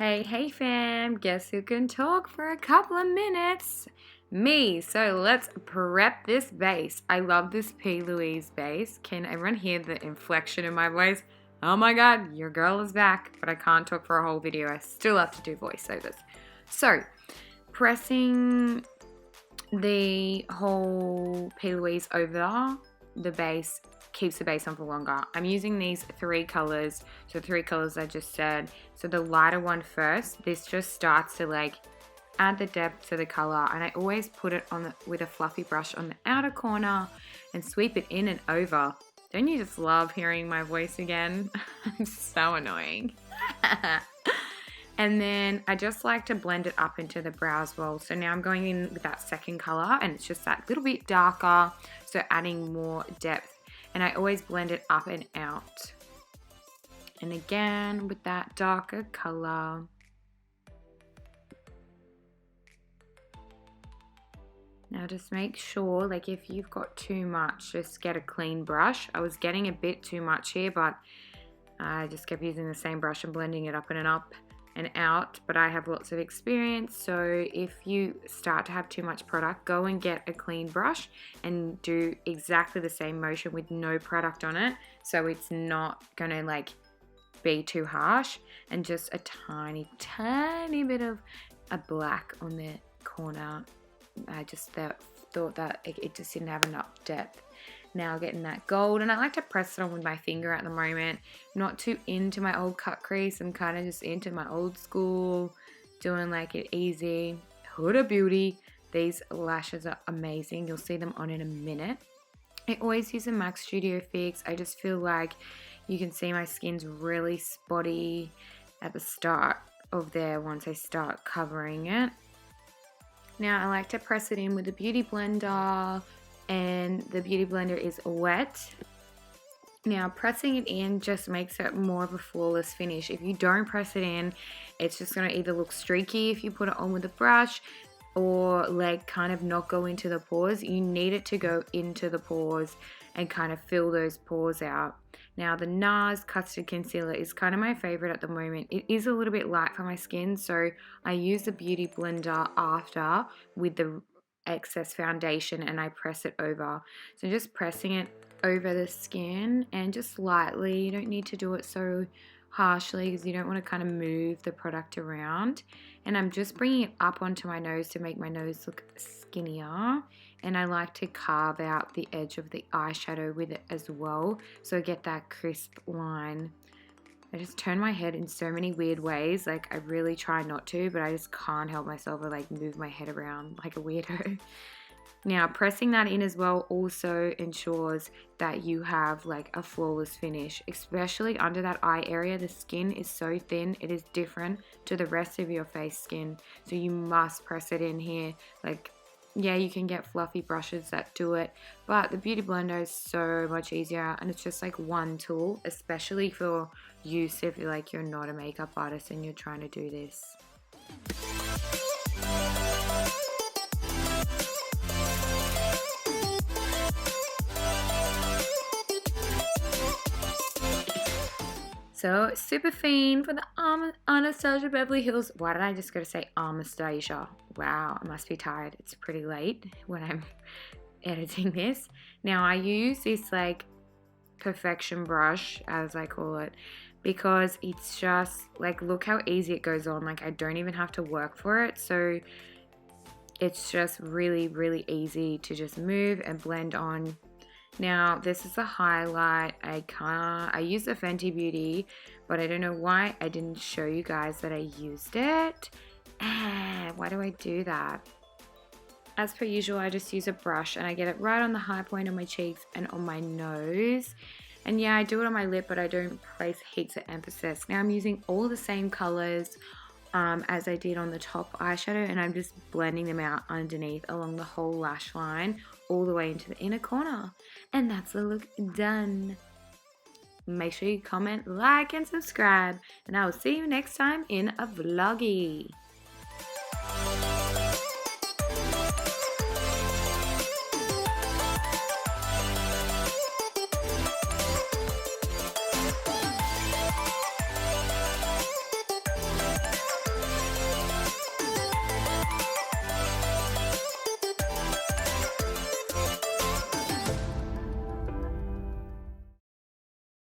Hey fam, guess who can talk for a couple of minutes? Me. So let's prep this base. I love this P. Louise base. Can everyone hear the inflection in my voice? Oh my god, your girl is back, but I can't talk for a whole video. I still have to do voiceovers. So, pressing the whole P. Louise over the base keeps the base on for longer. I'm using these three colors. So 3 colors I just said. So the lighter one first. This just starts to like add the depth to the color, and I always put it on with a fluffy brush on the outer corner and sweep it in and over. Don't you just love hearing my voice again? I'm so annoying. And then I just like to blend it up into the brow as well. So now I'm going in with that second color, and it's just that little bit darker, so adding more depth. And I always blend it up and out. And again with that darker color. Now just make sure, like if you've got too much, just get a clean brush. I was getting a bit too much here, but I just kept using the same brush and blending it up and up and out. But I have lots of experience, so if you start to have too much product, go and get a clean brush and do exactly the same motion with no product on it, so it's not gonna like be too harsh. And just a tiny bit of a black on the corner. I just thought that it just didn't have enough depth. Now getting that gold, and I like to press it on with my finger at the moment, not too into my old cut crease. I'm kind of just into my old school, doing like it easy. Huda Beauty. These lashes are amazing. You'll see them on in a minute. I always use a MAC Studio Fix. I just feel like you can see my skin's really spotty at the start of there once I start covering it. Now I like to press it in with a beauty blender, and the beauty blender is wet. Now pressing it in just makes it more of a flawless finish. If you don't press it in, it's just going to either look streaky if you put it on with a brush, or like kind of not go into the pores. You need it to go into the pores and kind of fill those pores out. Now the NARS Custard Concealer is kind of my favorite at the moment. It is a little bit light for my skin, so I use the beauty blender after with the excess foundation and I press it over. So just pressing it over the skin and just lightly. You don't need to do it so harshly because you don't want to kind of move the product around. And I'm just bringing it up onto my nose to make my nose look skinnier. And I like to carve out the edge of the eyeshadow with it as well, so I get that crisp line. I just turn my head in so many weird ways. Like I really try not to, but I just can't help myself or like move my head around like a weirdo. Now pressing that in as well also ensures that you have like a flawless finish, especially under that eye area. The skin is so thin, it is different to the rest of your face skin, so you must press it in here. Like, yeah, you can get fluffy brushes that do it, but the beauty blender is so much easier, and it's just like one tool, especially for use if you're not a makeup artist and you're trying to do this. So, super fiend for the Anastasia Beverly Hills. Why did I just go to say Anastasia? Wow, I must be tired. It's pretty late when I'm editing this. Now, I use this like perfection brush, as I call it, because it's just like, look how easy it goes on. Like I don't even have to work for it. So it's just really, really easy to just move and blend on. Now this is a highlight. I use the Fenty Beauty, but I don't know why I didn't show you guys that I used it. Why do I do that? As per usual, I just use a brush and I get it right on the high point of my cheeks and on my nose. And yeah, I do it on my lip, but I don't place heaps of emphasis. Now I'm using all the same colors as I did on the top eyeshadow, and I'm just blending them out underneath along the whole lash line all the way into the inner corner. And that's the look done. Make sure you comment, like, and subscribe, and I will see you next time in a vloggy.